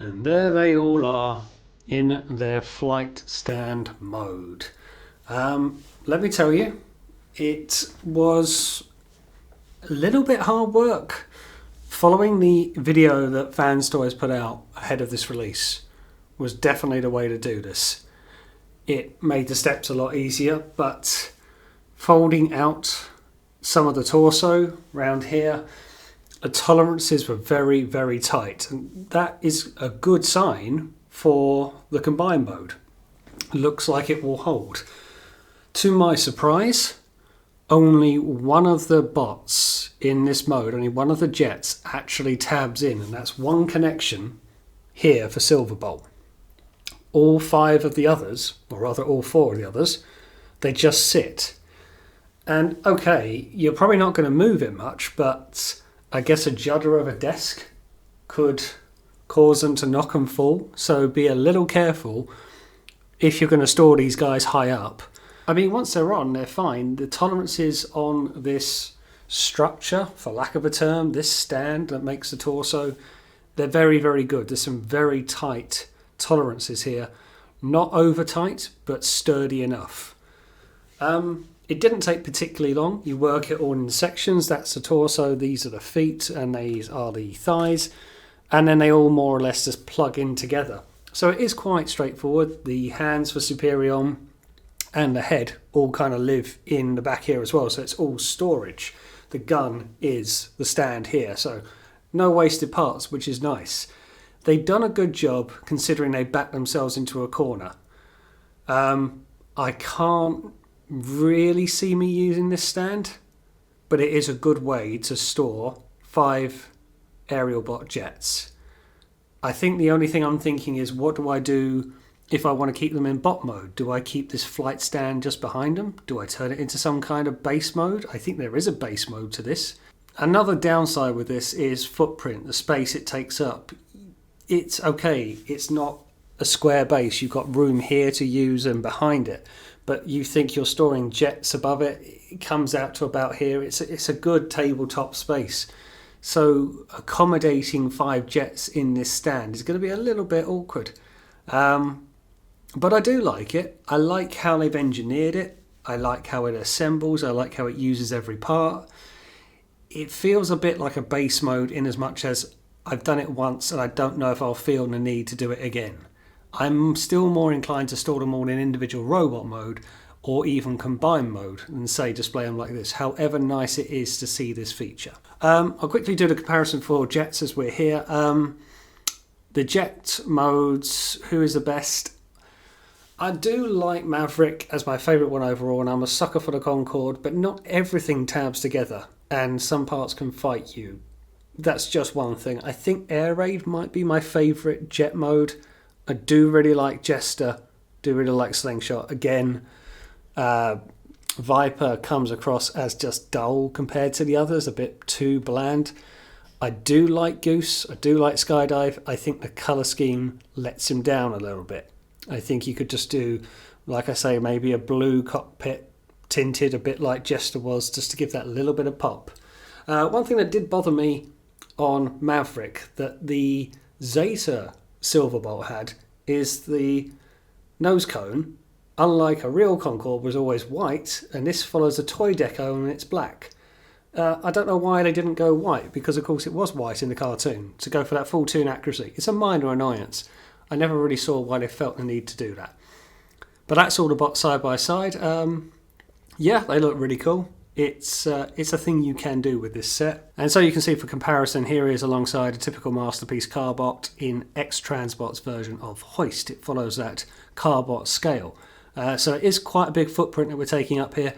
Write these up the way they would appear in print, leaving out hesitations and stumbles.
And there they all are in their flight stand mode. Let me tell you, it was a little bit hard work. Following the video that Fanstoys put out ahead of this release was definitely the way to do this. It made the steps a lot easier, but folding out some of the torso around here, the tolerances were very, very tight, and that is a good sign for the combined mode. Looks like it will hold. To my surprise, only one of the bots in this mode, only one of the jets actually tabs in, and that's one connection here for Silverbolt. All 5 of the others, or rather all 4 of the others, they just sit. And okay, you're probably not going to move it much, but I guess a judder of a desk could cause them to knock and fall. So be a little careful if you're going to store these guys high up. I mean, once they're on, they're fine. The tolerances on this structure, for lack of a term, this stand that makes the torso, they're very, very good. There's some very tight tolerances here. Not over tight, but sturdy enough. It didn't take particularly long. You work it all in sections. That's the torso, these are the feet, and these are the thighs. And then they all more or less just plug in together. So it is quite straightforward. The hands for Superion and the head all kind of live in the back here as well. So it's all storage. The gun is the stand here. So no wasted parts, which is nice. They've done a good job considering they backed themselves into a corner. I can't really see me using this stand, but it is a good way to store 5 aerial bot jets. I think the only thing I'm thinking is, what do I do if I want to keep them in bot mode? Do I keep this flight stand just behind them? Do I turn it into some kind of base mode? I think there is a base mode to this. Another downside with this is footprint, the space it takes up. It's okay, it's not a square base. You've got room here to use and behind it, but you think you're storing jets above it, it comes out to about here. It's a good tabletop space. So accommodating 5 jets in this stand is going to be a little bit awkward. But I do like it. I like how they've engineered it. I like how it assembles. I like how it uses every part. It feels a bit like a base mode in as much as I've done it once and I don't know if I'll feel the need to do it again. I'm still more inclined to store them all in individual robot mode or even combined mode than say display them like this, however nice it is to see this feature. I'll quickly do the comparison for jets as we're here. The jet modes, who is the best? I do like Maverick as my favourite one overall, and I'm a sucker for the Concorde, but not everything tabs together and some parts can fight you. That's just one thing. I think Air Raid might be my favourite jet mode. I do really like Jester, do really like Slingshot. Again, Viper comes across as just dull compared to the others, a bit too bland. I do like Goose, I do like Skydive. I think the colour scheme lets him down a little bit. I think you could just do, like I say, maybe a blue cockpit tinted a bit like Jester was, just to give that little bit of pop. One thing that did bother me on Maverick that the Zeta Silverbolt had is the nose cone, unlike a real Concorde, was always white, and this follows a toy deco and it's black. I don't know why they didn't go white, because of course it was white in the cartoon, to go for that full tune accuracy. It's a minor annoyance. I never really saw why they felt the need to do that. But that's all the bots side by side. Yeah, they look really cool. It's a thing you can do with this set. And so you can see for comparison, here is alongside a typical Masterpiece Carbot in X-Transbot's version of Hoist. It follows that Carbot scale. So it is quite a big footprint that we're taking up here.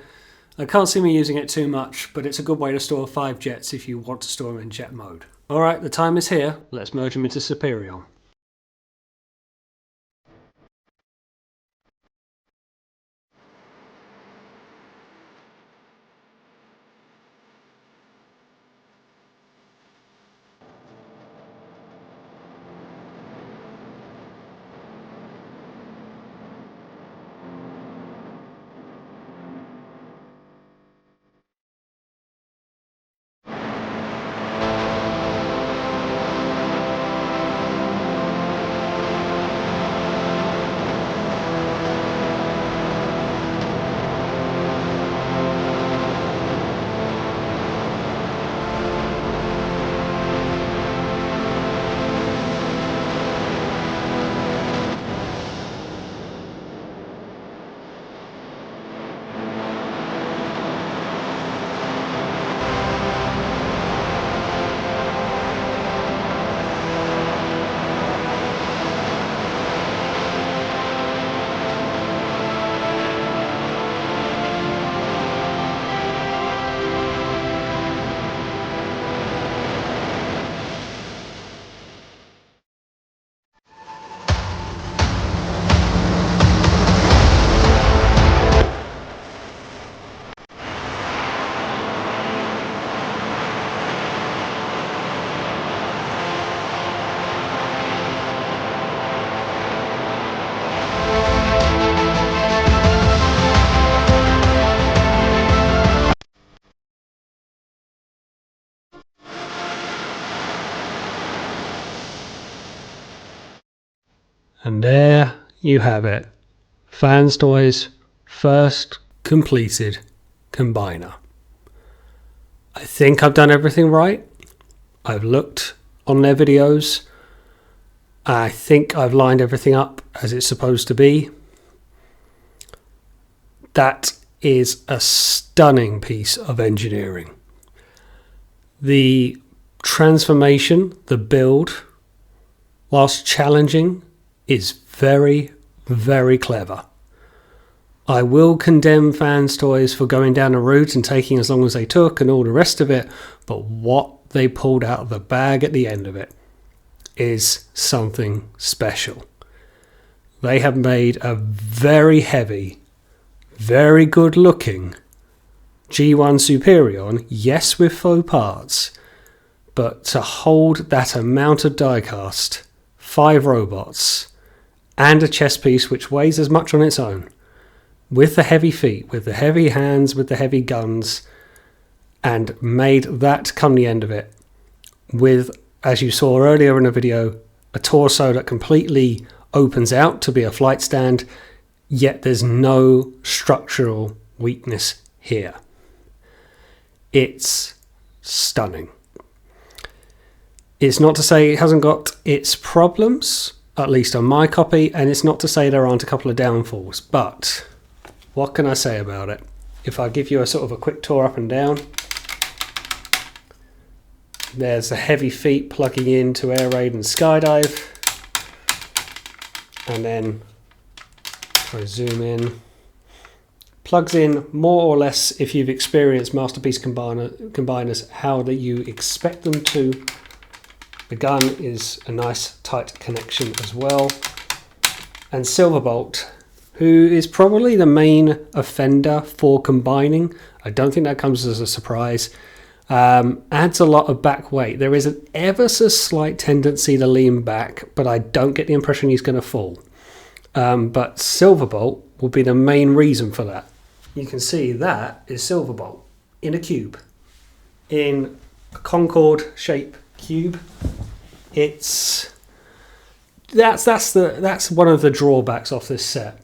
I can't see me using it too much, but it's a good way to store 5 jets if you want to store them in jet mode. Alright, the time is here. Let's merge them into Superion. And there you have it. Fanstoys' first completed combiner. I think I've done everything right. I've looked on their videos. I think I've lined everything up as it's supposed to be. That is a stunning piece of engineering. The transformation, the build, whilst challenging, is very, very clever. I will condemn Fanstoys for going down a route and taking as long as they took and all the rest of it, but what they pulled out of the bag at the end of it is something special. They have made a very heavy, very good looking G1 Superion, yes with faux parts, but to hold that amount of diecast, 5 robots, and a chest piece which weighs as much on its own, with the heavy feet, with the heavy hands, with the heavy guns, and made that come the end of it with, as you saw earlier in the video, a torso that completely opens out to be a flight stand, yet there's no structural weakness here. It's stunning. It's not to say it hasn't got its problems, at least on my copy, and it's not to say there aren't a couple of downfalls, but what can I say about it? If I give you a sort of a quick tour up and down, there's the heavy feet plugging into Air Raid and Skydive, and then if I zoom in, plugs in more or less, if you've experienced Masterpiece combiners, how that you expect them to. The gun is a nice tight connection as well. And Silverbolt, who is probably the main offender for combining, I don't think that comes as a surprise, adds a lot of back weight. There is an ever so slight tendency to lean back, but I don't get the impression he's going to fall. But Silverbolt will be the main reason for that. You can see that is Silverbolt in a cube, in a Concorde shape cube. That's one of the drawbacks of this set,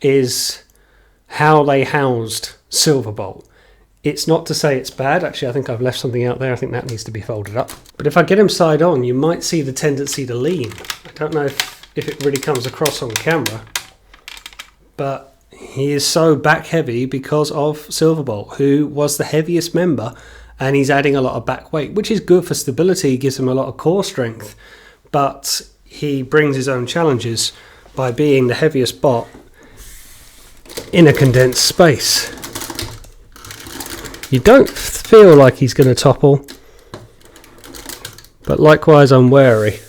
is how they housed Silverbolt. It's not to say it's bad. Actually, I think I've left something out there. I think that needs to be folded up. But if I get him side on, you might see the tendency to lean. I don't know if it really comes across on camera, but he is so back heavy because of Silverbolt, who was the heaviest member, and he's adding a lot of back weight, which is good for stability, gives him a lot of core strength, but he brings his own challenges by being the heaviest bot in a condensed space. You don't feel like he's going to topple, but likewise I'm wary.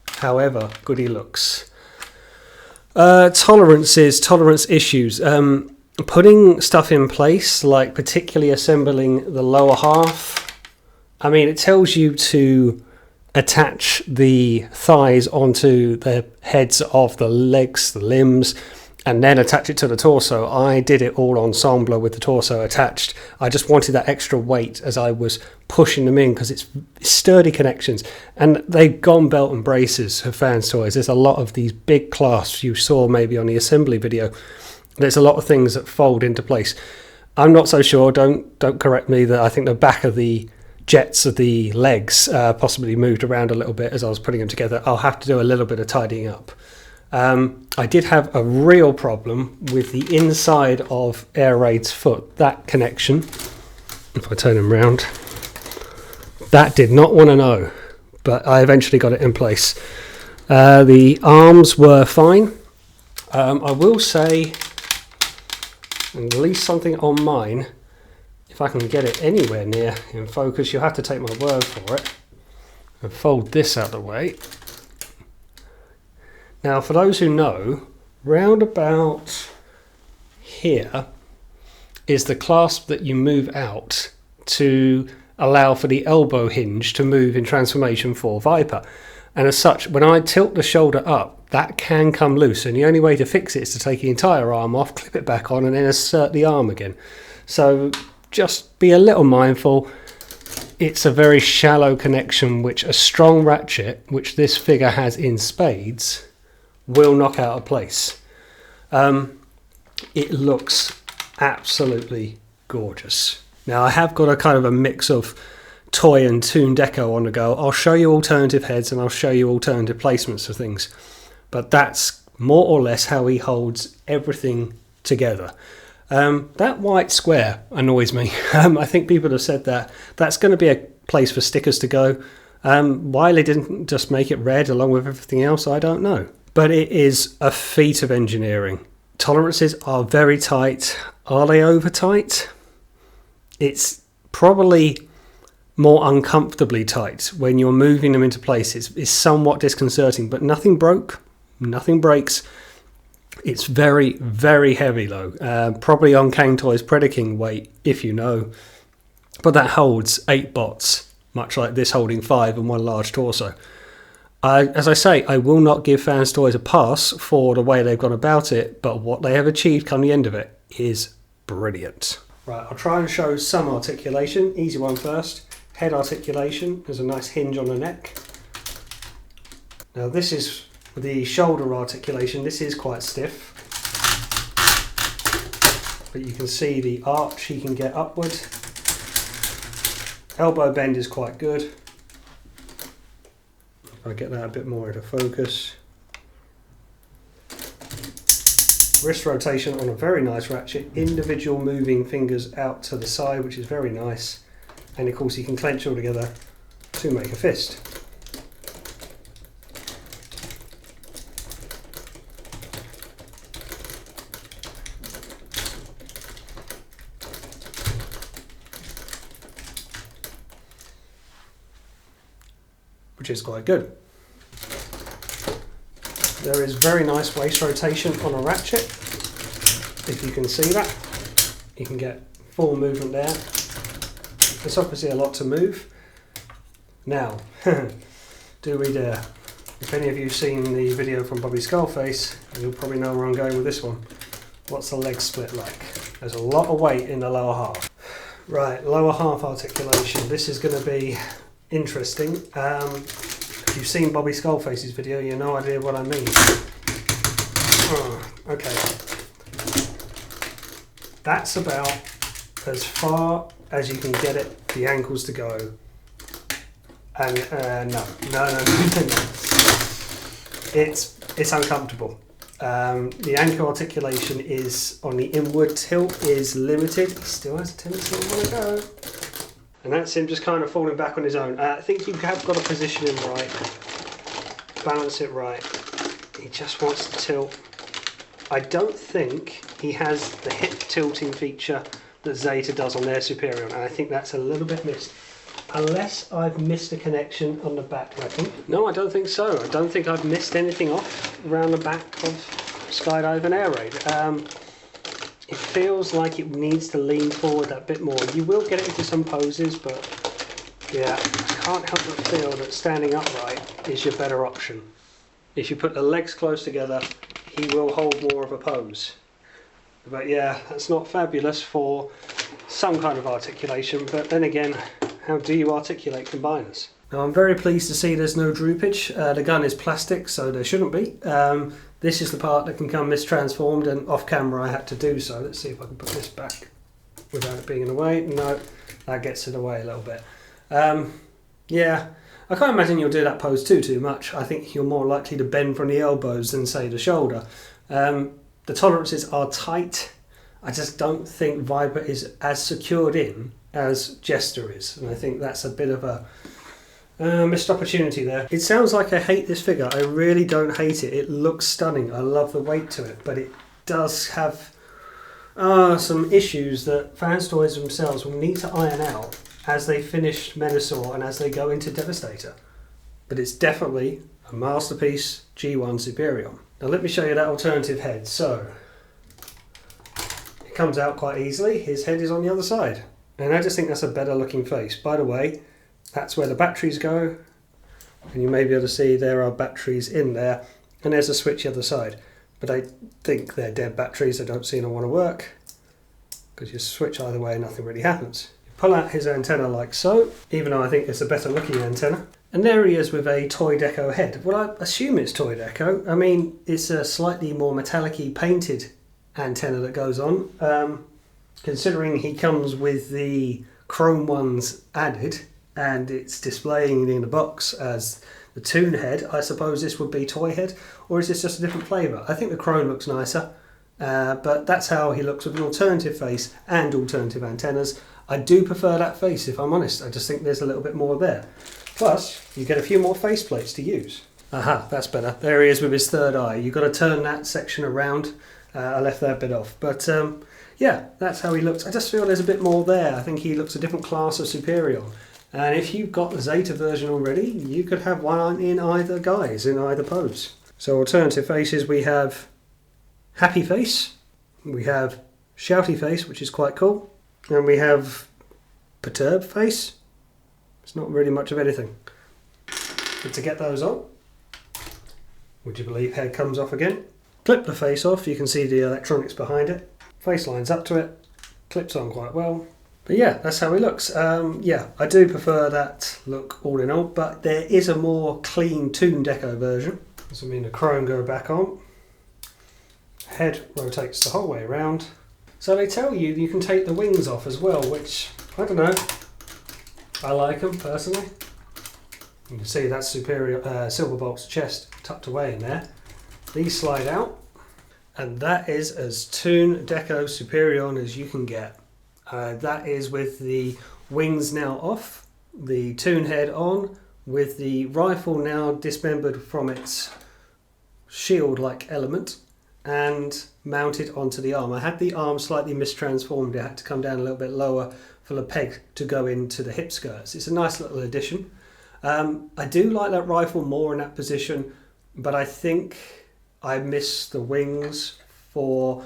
However good he looks. Tolerance issues. Putting stuff in place, like particularly assembling the lower half, I mean, it tells you to attach the thighs onto the heads of the legs, the limbs, and then attach it to the torso. I did it all ensemble with the torso attached. I just wanted that extra weight as I was pushing them in, because it's sturdy connections, and they've gone belt and braces for Fanstoys. There's a lot of these big clasps you saw maybe on the assembly video. There's a lot of things that fold into place. I'm not so sure, don't correct me, that I think the back of the jets of the legs possibly moved around a little bit as I was putting them together. I'll have to do a little bit of tidying up. I did have a real problem with the inside of Air Raid's foot, that connection. If I turn him round, that did not want to know, but I eventually got it in place. The arms were fine. I will say, and at least something on mine, if I can get it anywhere near in focus, you'll have to take my word for it, and fold this out of the way. Now, for those who know, round about here is the clasp that you move out to allow for the elbow hinge to move in transformation for Viper. And as such, when I tilt the shoulder up, that can come loose, and the only way to fix it is to take the entire arm off, clip it back on, and then insert the arm again. So just be a little mindful. It's a very shallow connection, which a strong ratchet, which this figure has in spades, will knock out of place. It looks absolutely gorgeous. Now I have got a kind of a mix of toy and Toon Deco on the go. I'll show you alternative heads and I'll show you alternative placements for things, but that's more or less how he holds everything together. That white square annoys me. I think people have said that that's going to be a place for stickers to go. Why they didn't just make it red along with everything else, I don't know. But it is a feat of engineering. Tolerances are very tight. Are they over tight? It's probably more uncomfortably tight when you're moving them into place. It's somewhat disconcerting, but nothing broke, nothing breaks. It's very, very heavy though. Probably on Kang Toys Predaking weight, if you know. But that holds 8 bots, much like this holding 5 and one large torso. As I say, I will not give Fanstoys a pass for the way they've gone about it, but what they have achieved come the end of it is brilliant. Right, I'll try and show some articulation. Easy one first. Head articulation. There's a nice hinge on the neck. Now this is the shoulder articulation. This is quite stiff, but you can see the arch he can get upward. Elbow bend is quite good. If I get that a bit more into focus. Wrist rotation on a very nice ratchet. Individual moving fingers out to the side, which is very nice. And of course you can clench all together to make a fist. Which is quite good. There is very nice waist rotation on a ratchet. If you can see that, you can get full movement there. There's obviously a lot to move. Now, do we dare? If any of you have seen the video from Bobby Skullface, you'll probably know where I'm going with this one. What's the leg split like? There's a lot of weight in the lower half. Right, lower half articulation. This is going to be interesting. If you've seen Bobby Skullface's video, you have no idea what I mean. Okay. That's about as far as you can get it, the ankles to go. And no. It's uncomfortable. The ankle articulation is on the inward tilt is limited. He still has a tendency to want to go. And that's him just kind of falling back on his own. I think you have got to position him right, balance it right. He just wants to tilt. I don't think he has the hip tilting feature that Zeta does on their Superion, and I think that's a little bit missed. Unless I've missed a connection on the back, I think. No, I don't think so. I don't think I've missed anything off around the back of Skydive and Air Raid. It feels like it needs to lean forward that bit more. You will get it into some poses, but yeah, I can't help but feel that standing upright is your better option. If you put the legs close together, he will hold more of a pose. But yeah, that's not fabulous for some kind of articulation, but then again, how do you articulate combiners? Now I'm very pleased to see there's no droopage. The gun is plastic, so there shouldn't be. This is the part that can come mistransformed, and off camera I had to do so. Let's see if I can put this back without it being in the way. No, that gets in the way a little bit. Yeah, I can't imagine you'll do that pose too much. I think you're more likely to bend from the elbows than say the shoulder. The tolerances are tight. I just don't think Viper is as secured in as Jester is, and I think that's a bit of a missed opportunity there. It sounds like I hate this figure. I really don't hate it. It looks stunning. I love the weight to it, but it does have some issues that Fanstoys themselves will need to iron out as they finish Menasor and as they go into Devastator. But it's definitely a masterpiece G1 Superion. Now let me show you that alternative head. So it comes out quite easily. His head is on the other side, and I just think that's a better looking face. By the way, that's where the batteries go, and you may be able to see there are batteries in there, and there's a switch the other side. But I think they're dead batteries. I don't seem to want to work, because you switch either way and nothing really happens. You pull out his antenna like so, even though I think it's a better looking antenna. And there he is with a toy deco head. Well, I assume it's toy deco. I mean, it's a slightly more metallic-y painted antenna that goes on. Considering he comes with the chrome ones added, and it's displaying in a box as the tune head, I suppose this would be toy head, or is this just a different flavour? I think the chrome looks nicer, but that's how he looks with an alternative face and alternative antennas. I do prefer that face, if I'm honest. I just think there's a little bit more there. Plus, you get a few more face plates to use. Aha, that's better. There he is with his third eye. You've got to turn that section around. I left that bit off. But yeah, that's how he looks. I just feel there's a bit more there. I think he looks a different class of Superion. And if you've got the Zeta version already, you could have one in either guise, in either pose. So alternative faces, we have Happy Face, we have Shouty Face, which is quite cool, and we have Perturbed Face. It's not really much of anything. But to get those on, would you believe head comes off again? Clip the face off, you can see the electronics behind it. Face lines up to it, clips on quite well. But yeah, that's how he looks. Yeah, I do prefer that look all in all, but there is a more clean Toon Deco version. This will mean the chrome go back on. Head rotates the whole way around. So they tell you you can take the wings off as well, which, I don't know, I like them personally. You can see that's Silverbolt's chest tucked away in there. These slide out, and that is as Toon Deco Superion as you can get. That is with the wings now off, the Toon head on, with the rifle now dismembered from its shield-like element and mounted onto the arm. I had the arm slightly mistransformed. It had to come down a little bit lower for the peg to go into the hip skirts. It's a nice little addition. I do like that rifle more in that position, but I think I miss the wings for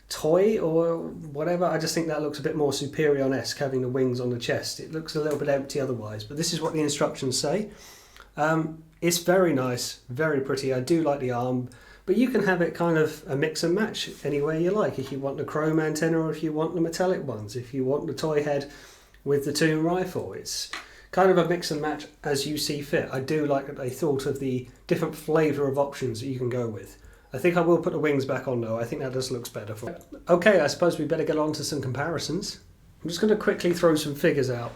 toy or whatever. I just think that looks a bit more Superion-esque, having the wings on the chest. It looks a little bit empty otherwise, but this is what the instructions say. It's very nice, very pretty. I do like the arm, but you can have it kind of a mix and match any way you like. If you want the chrome antenna or if you want the metallic ones, if you want the toy head with the Toon rifle, it's kind of a mix and match as you see fit. I do like that they thought of the different flavour of options that you can go with. I think I will put the wings back on though. I think that just looks better for it. Okay, I suppose we better get on to some comparisons. I'm just going to quickly throw some figures out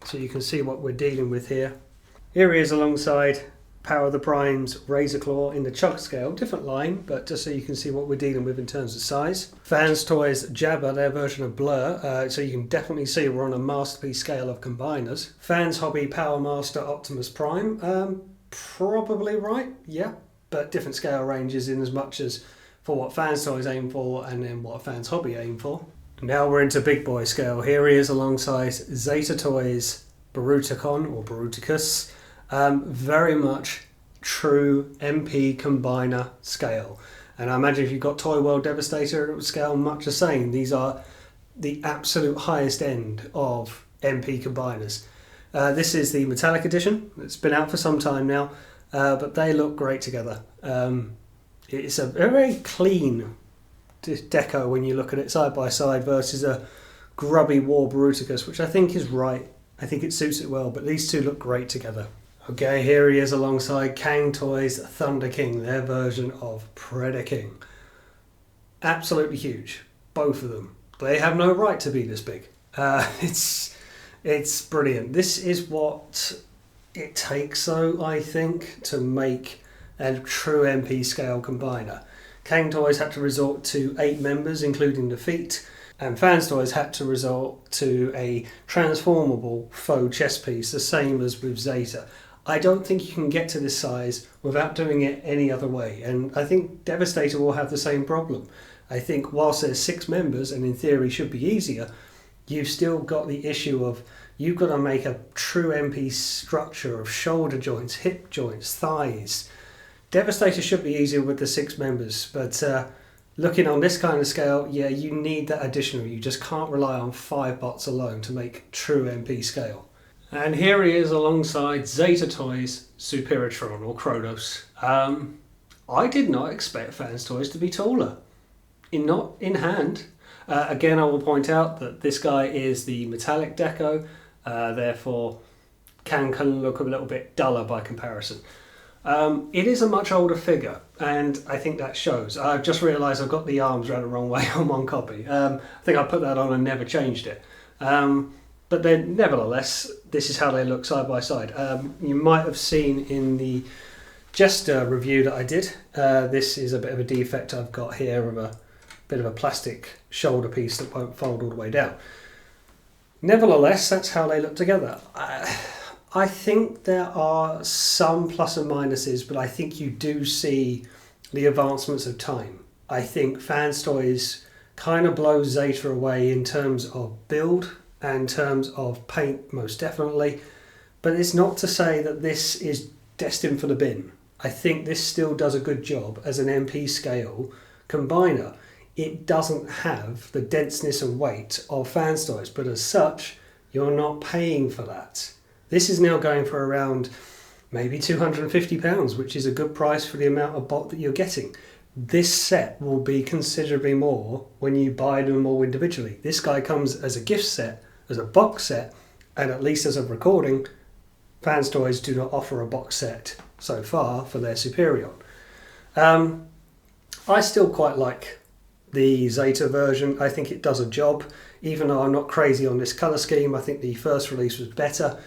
so you can see what we're dealing with here. Here he is alongside Power of the Prime's Razor Claw in the chug scale. Different line, but just so you can see what we're dealing with in terms of size. Fanstoys Jabba, their version of Blur, so you can definitely see we're on a masterpiece scale of combiners. Fans Hobby Power Master Optimus Prime, probably right, yeah. But different scale ranges in as much as for what Fanstoys aim for and then what Fans Hobby aim for. Now we're into big boy scale. Here he is alongside Zeta Toys Baruticon or Baruticus. Very much true MP combiner scale. And I imagine if you've got Toy World Devastator, it would scale much the same. These are the absolute highest end of MP combiners. This is the metallic edition. It's been out for some time now. But they look great together. It's a very clean deco when you look at it side by side versus a grubby War Baruticus, which I think is right. I think it suits it well, but these two look great together. Okay, here he is alongside Kang Toys Thunder King, their version of Predator King. Absolutely huge, both of them. They have no right to be this big. It's brilliant. This is what it takes, though, I think, to make a true MP scale combiner. Kang Toys had to resort to 8 members, including the feet, and Fanstoys had to resort to a transformable faux chest piece, the same as with Zeta. I don't think you can get to this size without doing it any other way, and I think Devastator will have the same problem. I think whilst there's 6 members, and in theory should be easier, you've still got the issue of you've got to make a true MP structure of shoulder joints, hip joints, thighs. Devastator should be easier with the 6 members, but looking on this kind of scale, yeah, you need that additional. You just can't rely on 5 bots alone to make true MP scale. And here he is alongside Zeta Toys Superitron or Kronos. I did not expect Fanstoys to be taller. Not in hand. Again, I will point out that this guy is the metallic deco, therefore can look a little bit duller by comparison. It is a much older figure, and I think that shows. I've just realised I've got the arms around the wrong way on one copy. I think I put that on and never changed it. But then, nevertheless, this is how they look side by side. You might have seen in the Jester review that I did, this is a bit of a defect I've got here of a bit of a plastic shoulder piece that won't fold all the way down. Nevertheless, that's how they look together. I think there are some plus and minuses, but I think you do see the advancements of time. I think Fanstoys kind of blows Zeta away in terms of build and in terms of paint, most definitely. But it's not to say that this is destined for the bin. I think this still does a good job as an MP scale combiner. It doesn't have the denseness and weight of Fanstoys, but as such, you're not paying for that. This is now going for around maybe £250, which is a good price for the amount of bot that you're getting. This set will be considerably more when you buy them all individually. This guy comes as a gift set, as a box set, and at least as a recording, Fanstoys do not offer a box set so far for their Superion. I still quite like the Zeta version. I think it does a job, even though I'm not crazy on this colour scheme. I think the first release was better.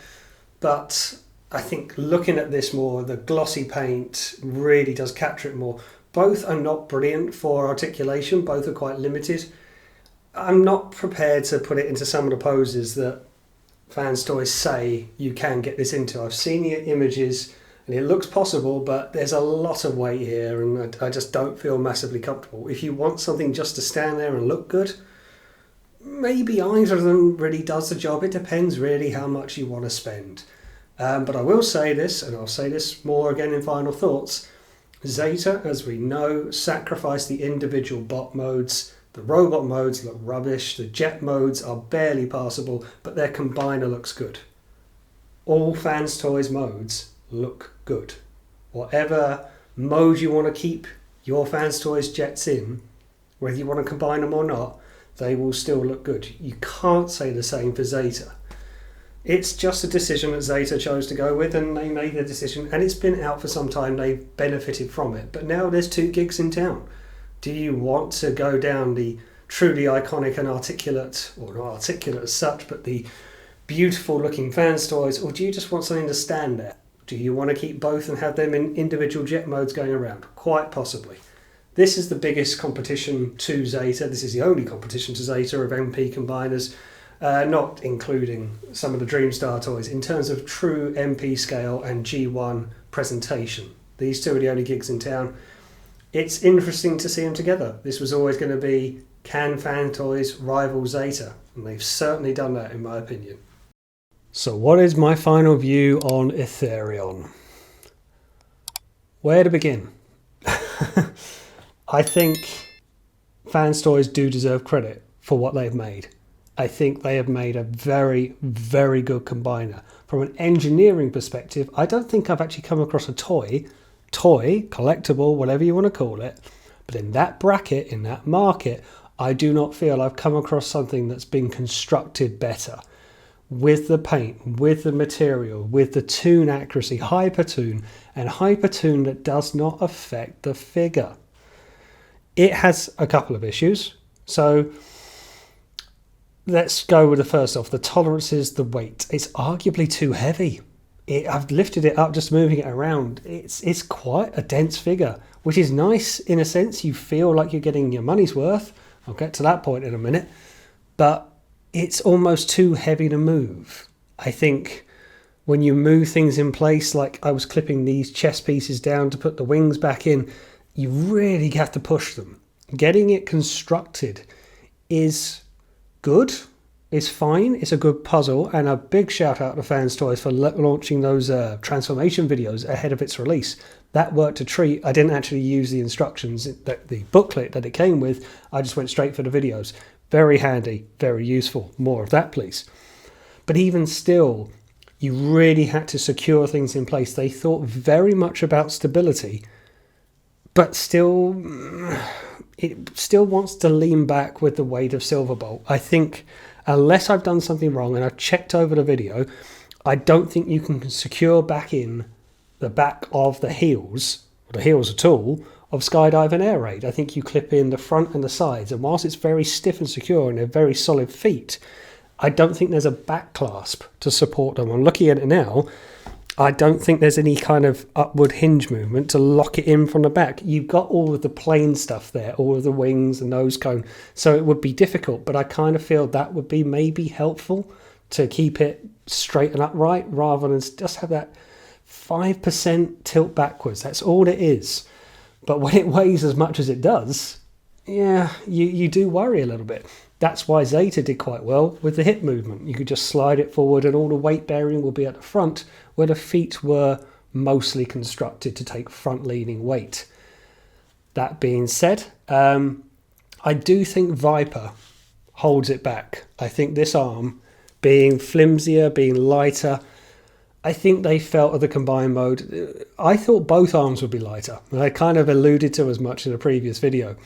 But I think looking at this more, the glossy paint really does capture it more. Both are not brilliant for articulation, both are quite limited. I'm not prepared to put it into some of the poses that Fanstoys say you can get this into. I've seen the images and it looks possible, but there's a lot of weight here and I just don't feel massively comfortable. If you want something just to stand there and look good, maybe either of them really does the job. It depends really how much you want to spend. But I will say this, and I'll say this more again in final thoughts. Zeta, as we know, sacrificed the individual bot modes. The robot modes look rubbish. The jet modes are barely passable, but their combiner looks good. All Fanstoys modes look good. Whatever mode you want to keep your Fanstoys jets in, whether you want to combine them or not, they will still look good. You can't say the same for Zeta. It's just a decision that Zeta chose to go with, and they made the decision, and it's been out for some time. They've benefited from it, but now there's 2 gigs in town. Do you want to go down the truly iconic and articulate, or not articulate as such, but the beautiful looking Fanstoys, or do you just want something to stand there? Do you want to keep both and have them in individual jet modes going around? Quite possibly. This is the biggest competition to Zeta. This is the only competition to Zeta of MP combiners, not including some of the Dreamstar toys, in terms of true MP scale and G1 presentation. These 2 are the only gigs in town. It's interesting to see them together. This was always going to be, can Fantoys rival Zeta? And they've certainly done that, in my opinion. So what is my final view on Ethereaon? Where to begin? I think Fanstoys do deserve credit for what they've made. I think they have made a very, very good combiner. From an engineering perspective, I don't think I've actually come across a toy, collectible, whatever you want to call it, but in that bracket, in that market, I do not feel I've come across something that's been constructed better. With the paint, with the material, with the tune accuracy, hypertune, and hypertune that does not affect the figure. It has a couple of issues. So let's go with the first off. The tolerances, the weight. It's arguably too heavy. I've lifted it up just moving it around. It's quite a dense figure, which is nice in a sense. You feel like you're getting your money's worth. I'll get to that point in a minute. But it's almost too heavy to move. I think when you move things in place, like I was clipping these chest pieces down to put the wings back in, you really have to push them. Getting it constructed is good, it's fine, it's a good puzzle, and a big shout out to Fanstoys for launching those transformation videos ahead of its release. That worked a treat. I didn't actually use the instructions, the booklet that it came with, I just went straight for the videos. Very handy, very useful. More of that, please. But even still, you really had to secure things in place. They thought very much about stability, but still, it still wants to lean back with the weight of Silverbolt. I think, unless I've done something wrong, and I've checked over the video, I don't think you can secure back in the back of the heels, or the heels at all, of Skydive and Air Raid. I think you clip in the front and the sides, and whilst it's very stiff and secure and they're very solid feet, I don't think there's a back clasp to support them. I'm looking at it now. I don't think there's any kind of upward hinge movement to lock it in from the back. You've got all of the plain stuff there, all of the wings, the nose cone, so it would be difficult, but I kind of feel that would be maybe helpful to keep it straight and upright rather than just have that 5% tilt backwards. That's all it is. But when it weighs as much as it does, yeah, you do worry a little bit. That's why Zeta did quite well with the hip movement. You could just slide it forward and all the weight bearing will be at the front, where the feet were mostly constructed to take front leaning weight. That being said, I do think Viper holds it back. I think this arm, being flimsier, being lighter, I think they felt of the combined mode. I thought both arms would be lighter. I kind of alluded to as much in a previous video.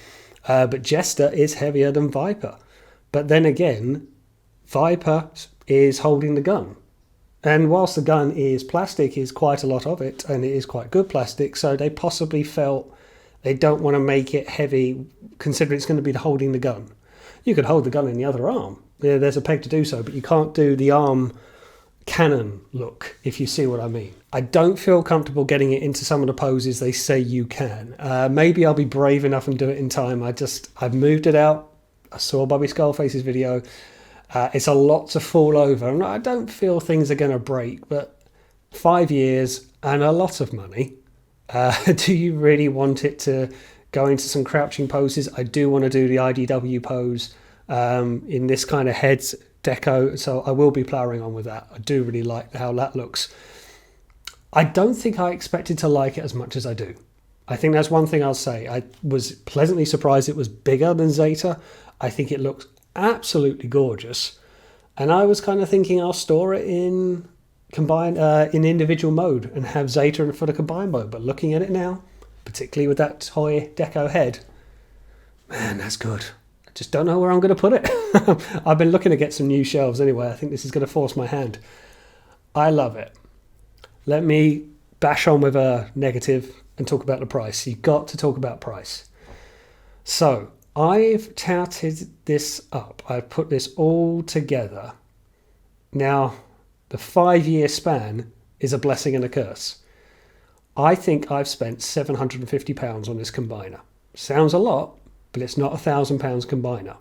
But Jester is heavier than Viper. But then again, Viper is holding the gun. And whilst the gun is plastic, is quite a lot of it, and it is quite good plastic, so they possibly felt they don't want to make it heavy, considering it's going to be holding the gun. You could hold the gun in the other arm. There's a peg to do so, but you can't do the arm cannon look, if you see what I mean. I don't feel comfortable getting it into some of the poses they say you can. Maybe I'll be brave enough and do it in time. I've moved it out. I saw Bobby Skullface's video. It's a lot to fall over, and I don't feel things are going to break, but 5 years and a lot of money. Do you really want it to go into some crouching poses? I do want to do the IDW pose in this kind of heads deco, so I will be ploughing on with that. I do really like how that looks. I don't think I expected to like it as much as I do. I think that's one thing I'll say. I was pleasantly surprised it was bigger than Zeta. I think it looks absolutely gorgeous, and I was kind of thinking I'll store it in in individual mode and have Zeta for the combined mode. But looking at it now, particularly with that toy deco head, man, that's good. I just don't know where I'm going to put it. I've been looking to get some new shelves anyway. I think this is going to force my hand. I love it. Let me bash on with a negative and talk about the price. You've got to talk about price. So I've touted this up. I've put this all together. Now, the 5-year span is a blessing and a curse. I think I've spent £750 on this combiner. Sounds a lot, but it's not £1,000 combiner.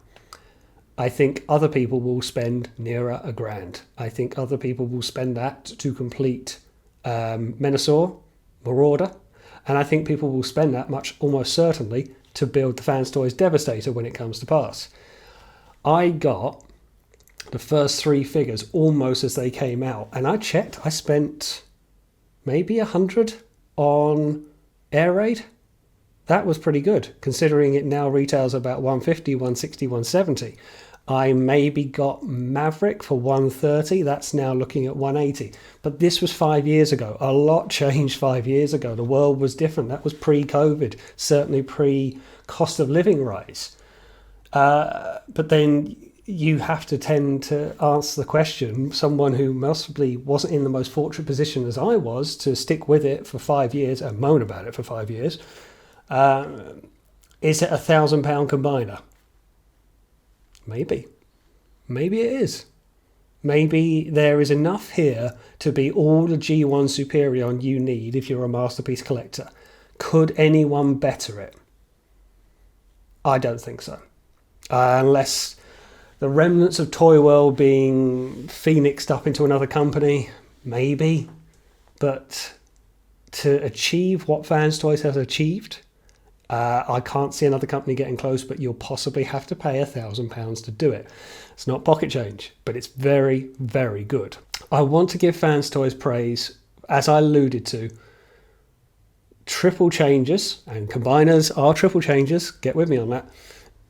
I think other people will spend nearer £1,000. I think other people will spend that to complete Menasor, Marauder, and I think people will spend that much, almost certainly, to build the Fanstoys Devastator when it comes to pass. I got the first 3 figures almost as they came out, and I checked, I spent maybe 100 on Air Raid. That was pretty good, considering it now retails about 150, 160, 170. I maybe got Maverick for 130. That's now looking at 180. But this was 5 years ago. A lot changed 5 years ago. The world was different. That was pre-COVID, certainly pre-cost of living rise. But then you have to tend to answer the question, someone who possibly wasn't in the most fortunate position as I was, to stick with it for 5 years and moan about it for 5 years. Is it £1,000 combiner? Maybe it is. Maybe there is enough here to be all the G1 Superion you need if you're a masterpiece collector. Could anyone better it? I don't think so. Unless the remnants of Toy World being phoenixed up into another company, maybe. But to achieve what Fanstoys has achieved, I can't see another company getting close, but you'll possibly have to pay £1,000 to do it. It's not pocket change, but it's very, very good. I want to give Fanstoys praise, as I alluded to. Triple changes, and combiners are triple changes, get with me on that,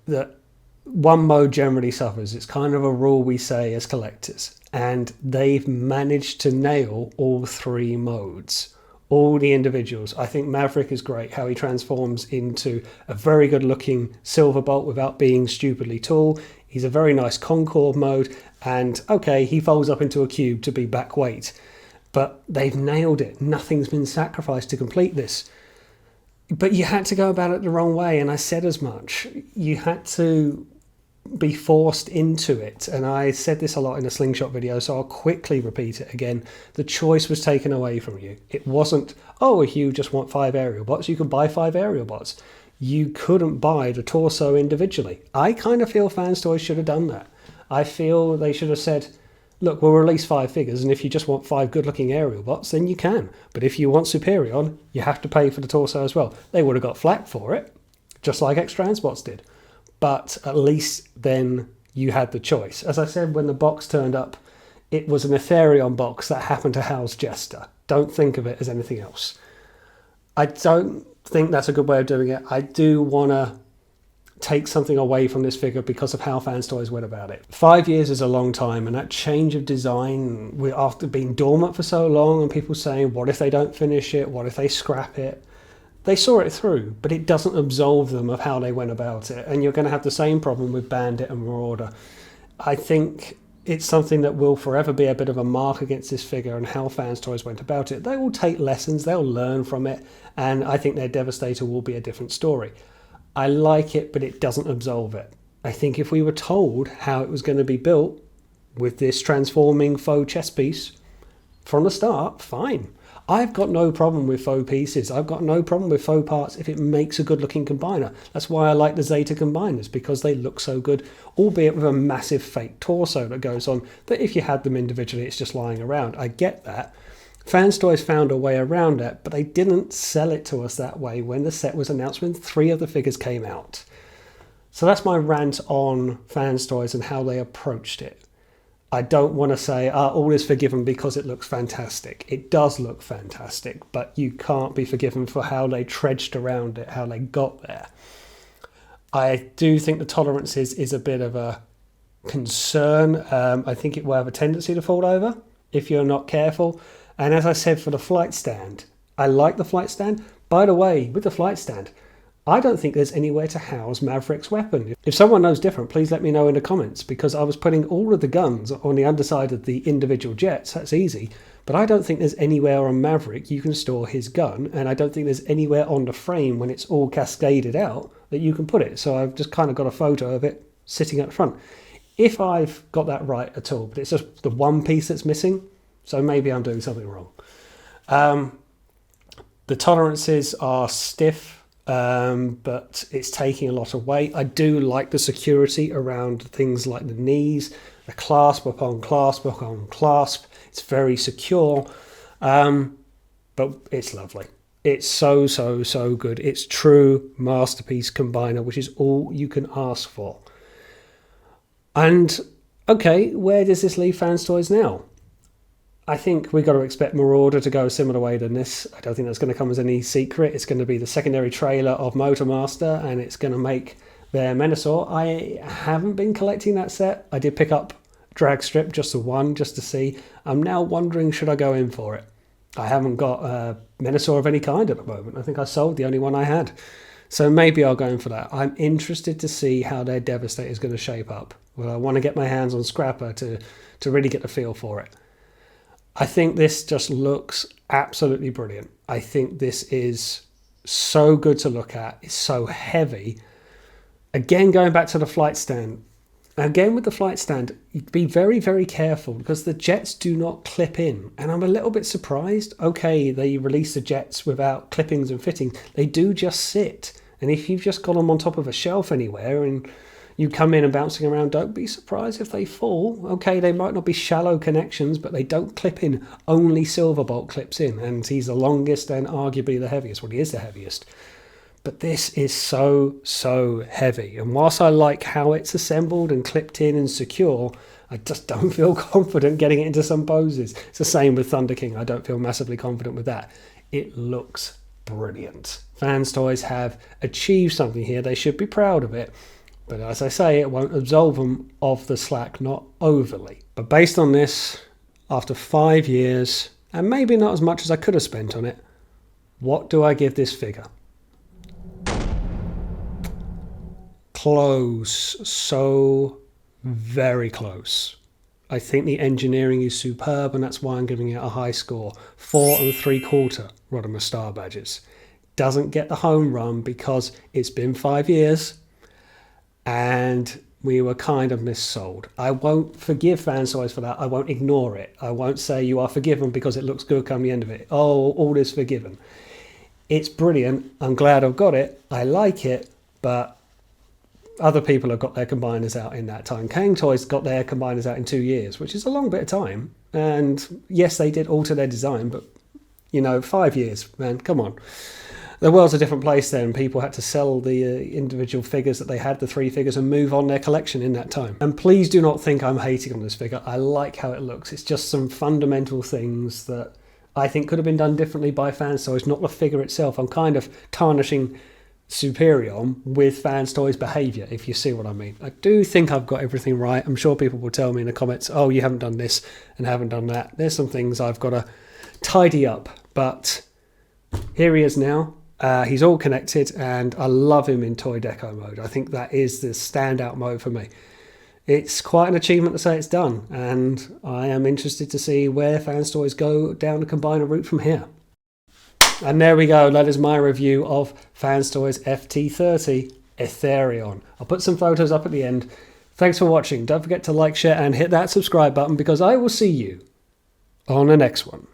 that one mode generally suffers. It's kind of a rule we say as collectors, and they've managed to nail all 3 modes. all the individuals. I think Maverick is great, how he transforms into a very good looking silver bolt without being stupidly tall. He's a very nice Concord mode, and okay, he folds up into a cube to be back weight, but they've nailed it. Nothing's been sacrificed to complete this. But you had to go about it the wrong way, and I said as much. You had to be forced into it, and I said this a lot in a slingshot video, so I'll quickly repeat it again. The choice was taken away from you. It wasn't, oh, if you just want 5 aerial bots, you could buy 5 aerial bots. You couldn't buy the torso individually. I kind of feel Fanstoys should have done that. I feel they should have said, look, we'll release 5 figures, and if you just want 5 good-looking aerial bots, then you can. But if you want Superion, you have to pay for the torso as well. They would have got flack for it, just like X-Transbots did. But at least then you had the choice. As I said, when the box turned up, it was an Ethereaon box that happened to house Jester. Don't think of it as anything else. I don't think that's a good way of doing it. I do want to take something away from this figure because of how Fanstoys went about it. 5 years is a long time, and that change of design, after being dormant for so long and people saying, what if they don't finish it? What if they scrap it? They saw it through, but it doesn't absolve them of how they went about it. And you're going to have the same problem with Bandit and Marauder. I think it's something that will forever be a bit of a mark against this figure and how Fanstoys went about it. They will take lessons, they'll learn from it, and I think their Devastator will be a different story. I like it, but it doesn't absolve it. I think if we were told how it was going to be built with this transforming faux chess piece from the start, fine. I've got no problem with faux pieces. I've got no problem with faux parts if it makes a good looking combiner. That's why I like the Zeta combiners, because they look so good, albeit with a massive fake torso that goes on, that if you had them individually, it's just lying around. I get that. Fanstoys found a way around it, but they didn't sell it to us that way when the set was announced, when 3 of the figures came out. So that's my rant on Fanstoys and how they approached it. I don't want to say, all is forgiven because it looks fantastic. It does look fantastic, but you can't be forgiven for how they trudged around it, how they got there. I do think the tolerances is a bit of a concern. I think it will have a tendency to fall over if you're not careful. And as I said, for the flight stand, I like the flight stand. By the way, with the flight stand, I don't think there's anywhere to house Maverick's weapon. If someone knows different, please let me know in the comments, because I was putting all of the guns on the underside of the individual jets. That's easy. But I don't think there's anywhere on Maverick you can store his gun, and I don't think there's anywhere on the frame when it's all cascaded out that you can put it. So I've just kind of got a photo of it sitting at the front. If I've got that right at all, but it's just the one piece that's missing, so maybe I'm doing something wrong. The tolerances are stiff. But it's taking a lot of weight. I do like the security around things like the knees, the clasp upon clasp upon clasp. It's very secure, but it's lovely. It's so good. It's true masterpiece combiner, which is all you can ask for. And okay, where does this leave Fanstoys now? I think we've got to expect Marauder to go a similar way than this. I don't think that's going to come as any secret. It's going to be the secondary trailer of Motormaster, and it's going to make their Menasor. I haven't been collecting that set. I did pick up Drag Strip, just the one, just to see. I'm now wondering, should I go in for it? I haven't got a Menasor of any kind at the moment. I think I sold the only one I had. So maybe I'll go in for that. I'm interested to see how their Devastator is going to shape up. Well, I want to get my hands on Scrapper to really get the feel for it. I think this just looks absolutely brilliant. I think this is so good to look at. It's so heavy. Again, going back to the flight stand. Again, with the flight stand, be very, very careful because the jets do not clip in. And I'm a little bit surprised. Okay, they release the jets without clippings and fittings. They do just sit. And if you've just got them on top of a shelf anywhere and you come in and bouncing around, don't be surprised if they fall. Okay, they might not be shallow connections, but they don't clip in. Only Silverbolt clips in, and he's the longest and arguably the heaviest. Well, he is the heaviest. But this is so heavy. And whilst I like how it's assembled and clipped in and secure, I just don't feel confident getting it into some poses. It's the same with Thunder King. I don't feel massively confident with that. It looks brilliant. Fanstoys have achieved something here. They should be proud of it. But as I say, it won't absolve them of the slack, not overly. But based on this, after 5 years, and maybe not as much as I could have spent on it, What do I give this figure? Close. So very close. I think the engineering is superb, and that's why I'm giving it a high score. 4 3/4 Rodimus Star Badges. Doesn't get the home run because it's been 5 years and we were kind of missold. I won't forgive Fanstoys for that. I won't ignore it. I won't say you are forgiven because it looks good come the end of it. Oh, all is forgiven. It's brilliant. I'm glad I've got it. I like it, but other people have got their combiners out in that time. Kang Toys got their combiners out in 2 years, which is a long bit of time. And yes, they did alter their design, but 5 years, man, come on. The world's a different place then. People had to sell the individual figures that they had, the 3 figures, and move on their collection in that time. And please do not think I'm hating on this figure. I like how it looks. It's just some fundamental things that I think could have been done differently by Fanstoys, not the figure itself. I'm kind of tarnishing Superion with Fanstoys behaviour, if you see what I mean. I do think I've got everything right. I'm sure people will tell me in the comments, oh, you haven't done this and haven't done that. There's some things I've got to tidy up, but here he is now. He's all connected, and I love him in Toy Deco mode. I think that is the standout mode for me. It's quite an achievement to say it's done, and I am interested to see where Fanstoys go down the combiner route from here. And there we go. That is my review of Fanstoys FT-30 Ethereaon. I'll put some photos up at the end. Thanks for watching. Don't forget to like, share, and hit that subscribe button, because I will see you on the next one.